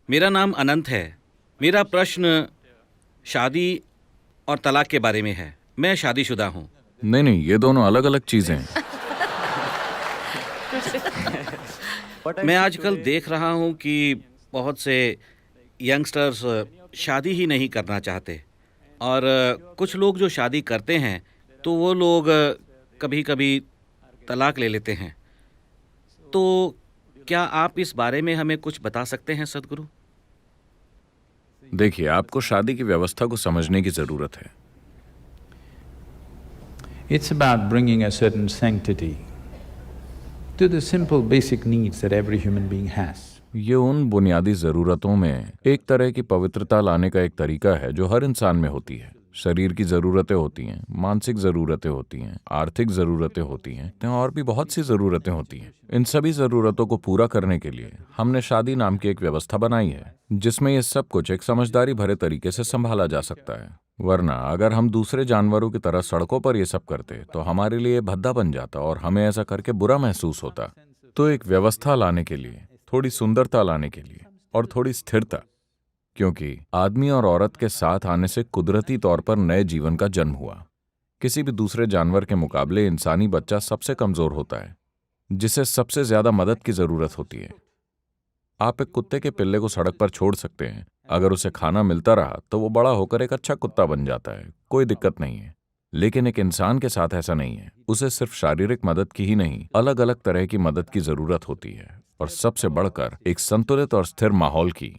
मेरा नाम अनंत है। मेरा प्रश्न शादी और तलाक के बारे में है। मैं शादीशुदा हूँ। नहीं नहीं, ये दोनों अलग अलग चीजें हैं। मैं आजकल देख रहा हूँ कि बहुत से यंगस्टर्स शादी ही नहीं करना चाहते, और कुछ लोग जो शादी करते हैं तो वो लोग कभी-कभी तलाक ले लेते हैं। तो क्या आप इस बारे में हमें कुछ बता सकते हैं सद्गुरु? देखिए, आपको शादी की व्यवस्था को समझने की जरूरत है। It's about bringing a certain sanctity to the simple basic needs that every human being has. ये उन बुनियादी जरूरतों में एक तरह की पवित्रता लाने का एक तरीका है जो हर इंसान में होती है। शरीर की जरूरतें होती हैं, मानसिक जरूरतें होती हैं, आर्थिक जरूरतें होती हैं और भी बहुत सी जरूरतें होती हैं। इन सभी जरूरतों को पूरा करने के लिए हमने शादी नाम की एक व्यवस्था बनाई है, जिसमें ये सब कुछ एक समझदारी भरे तरीके से संभाला जा सकता है। वरना अगर हम दूसरे जानवरों की तरह सड़कों पर ये सब करते तो हमारे लिए भद्दा बन जाता और हमें ऐसा करके बुरा महसूस होता। तो एक व्यवस्था लाने के लिए, थोड़ी सुंदरता लाने के लिए और थोड़ी स्थिरता, क्योंकि आदमी और औरत के साथ आने से कुदरती तौर पर नए जीवन का जन्म हुआ। किसी भी दूसरे जानवर के मुकाबले इंसानी बच्चा सबसे कमजोर होता है, जिसे सबसे ज्यादा मदद की जरूरत होती है। आप एक कुत्ते के पिल्ले को सड़क पर छोड़ सकते हैं। अगर उसे खाना मिलता रहा तो वो बड़ा होकर एक अच्छा कुत्ता बन जाता है, कोई दिक्कत नहीं है। लेकिन एक इंसान के साथ ऐसा नहीं है। उसे सिर्फ शारीरिक मदद की ही नहीं, अलग अलग तरह की मदद की जरूरत होती है, और सबसे बढ़कर एक संतुलित और स्थिर माहौल की।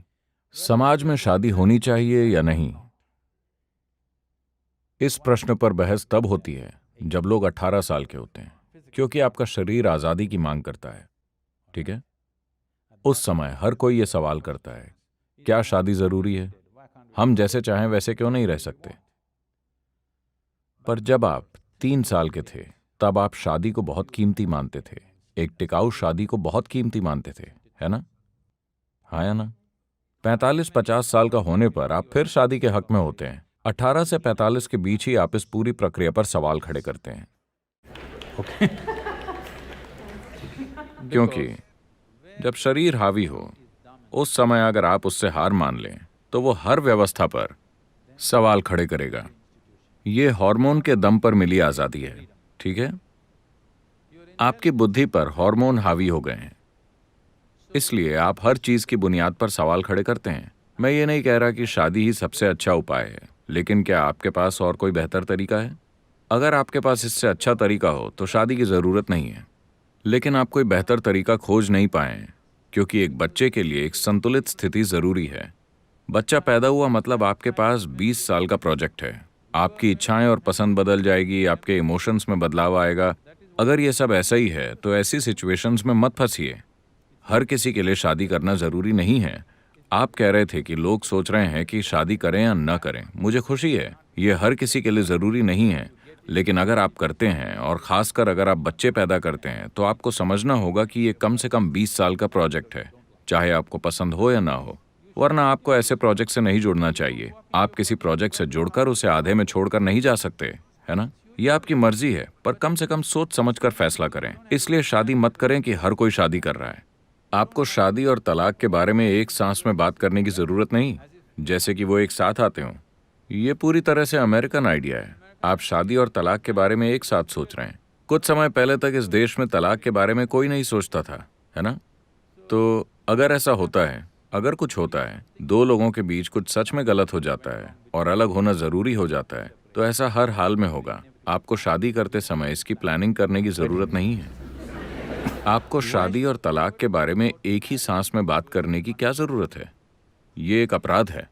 समाज में शादी होनी चाहिए या नहीं, इस प्रश्न पर बहस तब होती है जब लोग 18 साल के होते हैं, क्योंकि आपका शरीर आजादी की मांग करता है। ठीक है, उस समय हर कोई यह सवाल करता है, क्या शादी जरूरी है? हम जैसे चाहें वैसे क्यों नहीं रह सकते? पर जब आप 3 साल के थे तब आप शादी को बहुत कीमती मानते थे, एक टिकाऊ शादी को बहुत कीमती मानते थे, है ना? हाँ या ना? 45-50 साल का होने पर आप फिर शादी के हक में होते हैं। 18 से 45 के बीच ही आप इस पूरी प्रक्रिया पर सवाल खड़े करते हैं। क्योंकि जब शरीर हावी हो, उस समय अगर आप उससे हार मान लें तो वो हर व्यवस्था पर सवाल खड़े करेगा। ये हार्मोन के दम पर मिली आजादी है। ठीक है, आपकी बुद्धि पर हार्मोन हावी हो गए हैं, इसलिए आप हर चीज की बुनियाद पर सवाल खड़े करते हैं। मैं ये नहीं कह रहा कि शादी ही सबसे अच्छा उपाय है, लेकिन क्या आपके पास और कोई बेहतर तरीका है? अगर आपके पास इससे अच्छा तरीका हो तो शादी की जरूरत नहीं है। लेकिन आप कोई बेहतर तरीका खोज नहीं पाए, क्योंकि एक बच्चे के लिए एक संतुलित स्थिति जरूरी है। बच्चा पैदा हुआ मतलब आपके पास 20 साल का प्रोजेक्ट है। आपकी इच्छाएं और पसंद बदल जाएगी, आपके इमोशंस में बदलाव आएगा। अगर ये सब ऐसा ही है तो ऐसी सिचुएशंस में मत फंसिए। हर किसी के लिए शादी करना जरूरी नहीं है। आप कह रहे थे कि लोग सोच रहे हैं कि शादी करें या न करें। मुझे खुशी है, ये हर किसी के लिए जरूरी नहीं है। लेकिन अगर आप करते हैं, और खासकर अगर आप बच्चे पैदा करते हैं, तो आपको समझना होगा कि ये कम से कम 20 साल का प्रोजेक्ट है, चाहे आपको पसंद हो या ना हो। वरना आपको ऐसे प्रोजेक्ट से नहीं जुड़ना चाहिए। आप किसी प्रोजेक्ट से जुड़कर उसे आधे में छोड़कर नहीं जा सकते, है ना? ये आपकी मर्जी है, पर कम से कम सोच समझकर फैसला करें। इसलिए शादी मत करें कि हर कोई शादी कर रहा है। आपको शादी और तलाक के बारे में एक सांस में बात करने की जरूरत नहीं, जैसे कि वो एक साथ आते हों। ये पूरी तरह से अमेरिकन आइडिया है। आप शादी और तलाक के बारे में एक साथ सोच रहे हैं। कुछ समय पहले तक इस देश में तलाक के बारे में कोई नहीं सोचता था, है ना? तो अगर ऐसा होता है, अगर कुछ होता है, दो लोगों के बीच कुछ सच में गलत हो जाता है और अलग होना जरूरी हो जाता है, तो ऐसा हर हाल में होगा। आपको शादी करते समय इसकी प्लानिंग करने की जरूरत नहीं है। आपको शादी और तलाक के बारे में एक ही सांस में बात करने की क्या जरूरत है? ये एक अपराध है।